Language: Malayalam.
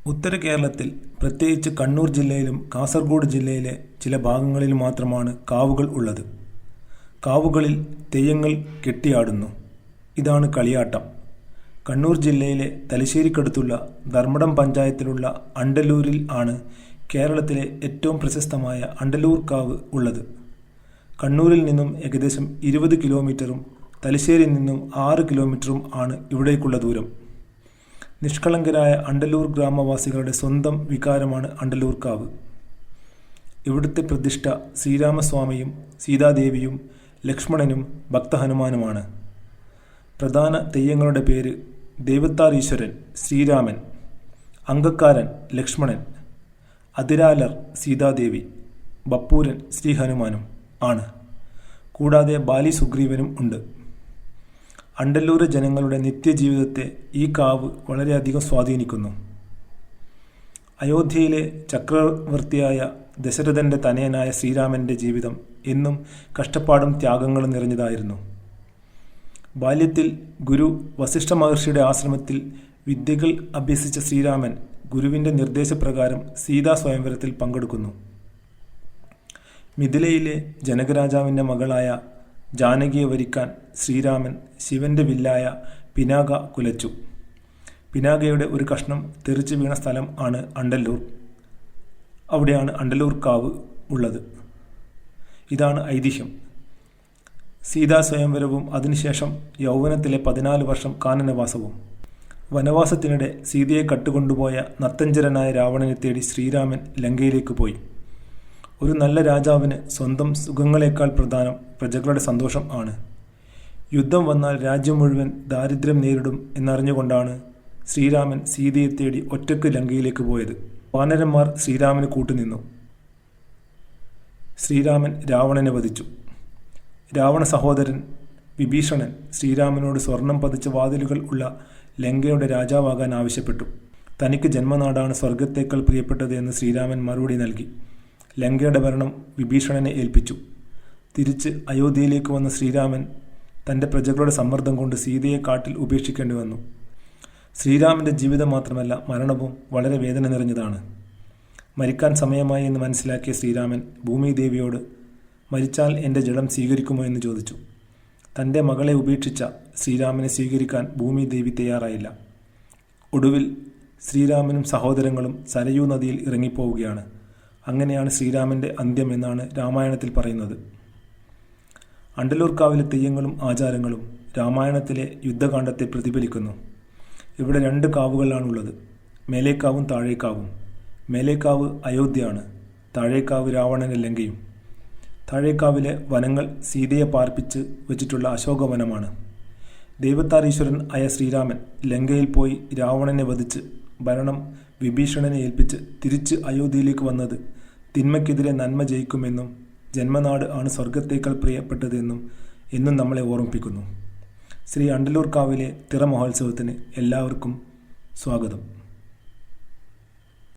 ഉത്തര കേരളത്തിൽ, പ്രത്യേകിച്ച് കണ്ണൂർ ജില്ലയിലും കാസർഗോഡ് ജില്ലയിലെ ചില ഭാഗങ്ങളിൽ മാത്രമാണ് കാവുകൾ ഉള്ളത്. കാവുകളിൽ തെയ്യങ്ങൾ കെട്ടിയാടുന്നു. ഇതാണ് കളിയാട്ടം. കണ്ണൂർ ജില്ലയിലെ തലശ്ശേരിക്കടുത്തുള്ള ധർമ്മടം പഞ്ചായത്തിലുള്ള അണ്ടല്ലൂരിൽ ആണ് കേരളത്തിലെ ഏറ്റവും പ്രശസ്തമായ അണ്ടല്ലൂർ കാവ് ഉള്ളത്. കണ്ണൂരിൽ നിന്നും ഏകദേശം 20 കിലോമീറ്ററും തലശ്ശേരിയിൽ നിന്നും 6 കിലോമീറ്ററും ആണ് ഇവിടേക്കുള്ള ദൂരം. നിഷ്കളങ്കരായ അണ്ടല്ലൂർ ഗ്രാമവാസികളുടെ സ്വന്തം വികാരമാണ് അണ്ടല്ലൂർ കാവ്. ഇവിടുത്തെ പ്രതിഷ്ഠ ശ്രീരാമസ്വാമിയും സീതാദേവിയും ലക്ഷ്മണനും ഭക്തഹനുമാനുമാണ്. പ്രധാന തെയ്യങ്ങളുടെ പേര് ദൈവത്താർ ഈശ്വരൻ ശ്രീരാമൻ, അങ്കക്കാരൻ ലക്ഷ്മണൻ, അതിരാലർ സീതാദേവി, ബപ്പൂരൻ ശ്രീ ഹനുമാനും ആണ്. കൂടാതെ ബാലി സുഗ്രീവനും ഉണ്ട്. അണ്ടല്ലൂർ ജനങ്ങളുടെ നിത്യജീവിതത്തെ ഈ കാവ് വളരെയധികം സ്വാധീനിക്കുന്നു. അയോധ്യയിലെ ചക്രവർത്തിയായ ദശരഥന്റെ തനയനായ ശ്രീരാമന്റെ ജീവിതം എന്നും കഷ്ടപ്പാടും ത്യാഗങ്ങളും നിറഞ്ഞതായിരുന്നു. ബാല്യത്തിൽ ഗുരു വസിഷ്ഠ മഹർഷിയുടെ ആശ്രമത്തിൽ വിദ്യകൾ അഭ്യസിച്ച ശ്രീരാമൻ ഗുരുവിന്റെ നിർദ്ദേശപ്രകാരം സീതാ സ്വയംവരത്തിൽ പങ്കെടുക്കുന്നു. മിഥിലയിലെ ജനകരാജാവിൻ്റെ മകളായ ജാനകിയെ വരിക്കാൻ ശ്രീരാമൻ ശിവന്റെ വില്ലായ പിനാക കുലച്ചു. പിനാകയുടെ ഒരു കഷ്ണം തെറിച്ചു വീണ സ്ഥലം ആണ് അണ്ടല്ലൂർ. അവിടെയാണ് അണ്ടല്ലൂർ കാവ് ഉള്ളത്. ഇതാണ് ഐതിഹ്യം. സീതാ സ്വയംവരവും അതിനുശേഷം യൗവനത്തിലെ 14 വർഷം കാനനവാസവും. വനവാസത്തിനിടെ സീതയെ കട്ടുകൊണ്ടുപോയ നത്തഞ്ചരനായ രാവണനെ തേടി ശ്രീരാമൻ ലങ്കയിലേക്ക് പോയി. ഒരു നല്ല രാജാവിന് സ്വന്തം സുഖങ്ങളെക്കാൾ പ്രധാനം പ്രജകളുടെ സന്തോഷം ആണ്. യുദ്ധം വന്നാൽ രാജ്യം മുഴുവൻ ദാരിദ്ര്യം നേരിടും എന്നറിഞ്ഞുകൊണ്ടാണ് ശ്രീരാമൻ സീതയെ തേടി ഒറ്റയ്ക്ക് ലങ്കയിലേക്ക് പോയത്. വാനരന്മാർ ശ്രീരാമന് കൂട്ടുനിന്നു. ശ്രീരാമൻ രാവണനെ വധിച്ചു. രാവണ സഹോദരൻ വിഭീഷണൻ ശ്രീരാമനോട് സ്വർണം പതിച്ച വാതിലുകൾ ഉള്ള ലങ്കയുടെ രാജാവാകാൻ ആവശ്യപ്പെട്ടു. തനിക്ക് ജന്മനാടാണ് സ്വർഗത്തേക്കാൾ പ്രിയപ്പെട്ടത് എന്ന് ശ്രീരാമൻ മറുപടി നൽകി. ലങ്കയുടെ ഭരണം വിഭീഷണനെ ഏൽപ്പിച്ചു. തിരിച്ച് അയോധ്യയിലേക്ക് വന്ന ശ്രീരാമൻ തൻ്റെ പ്രജകളുടെ സമ്മർദ്ദം കൊണ്ട് സീതയെ കാട്ടിൽ ഉപേക്ഷിക്കേണ്ടി വന്നു. ശ്രീരാമൻ്റെ ജീവിതം മാത്രമല്ല, മരണവും വളരെ വേദന നിറഞ്ഞതാണ്. മരിക്കാൻ സമയമായി എന്ന് മനസ്സിലാക്കിയ ശ്രീരാമൻ ഭൂമിദേവിയോട് മരിച്ചാൽ എൻ്റെ ജഡം സ്വീകരിക്കുമോ എന്ന് ചോദിച്ചു. തൻ്റെ മകളെ ഉപേക്ഷിച്ച ശ്രീരാമനെ സ്വീകരിക്കാൻ ഭൂമിദേവി തയ്യാറായില്ല. ഒടുവിൽ ശ്രീരാമനും സഹോദരങ്ങളും സരയൂ നദിയിൽ ഇറങ്ങിപ്പോവുകയാണ്. അങ്ങനെയാണ് ശ്രീരാമൻ്റെ അന്ത്യം എന്നാണ് രാമായണത്തിൽ പറയുന്നത്. അണ്ടല്ലൂർ കാവിലെ തെയ്യങ്ങളും ആചാരങ്ങളും രാമായണത്തിലെ യുദ്ധകാണ്ഡത്തെ പ്രതിഫലിക്കുന്നു. ഇവിടെ 2 കാവുകളാണുള്ളത്, മേലേക്കാവും താഴേക്കാവും. മേലേക്കാവ് അയോധ്യയാണ്, താഴേക്കാവ് രാവണന്റെ ലങ്കയും. താഴേക്കാവിലെ വനങ്ങൾ സീതയെ പാർപ്പിച്ച് വെച്ചിട്ടുള്ള അശോകവനമാണ്. ദൈവത്താർ ഈശ്വരൻ ആയ ശ്രീരാമൻ ലങ്കയിൽ പോയി രാവണനെ വധിച്ച് ഭരണം വിഭീഷണനെ ഏൽപ്പിച്ച് തിരിച്ച് അയോധ്യയിലേക്ക് വന്നത് തിന്മയ്ക്കെതിരെ നന്മ ജയിക്കുമെന്നും ജന്മനാട് ആണ് സ്വർഗത്തേക്കാൾ പ്രിയപ്പെട്ടതെന്നും എന്നും നമ്മളെ ഓർമ്മിപ്പിക്കുന്നു. ശ്രീ അണ്ടല്ലൂർ കാവിലെ തിറ മഹോത്സവത്തിന് എല്ലാവർക്കും സ്വാഗതം.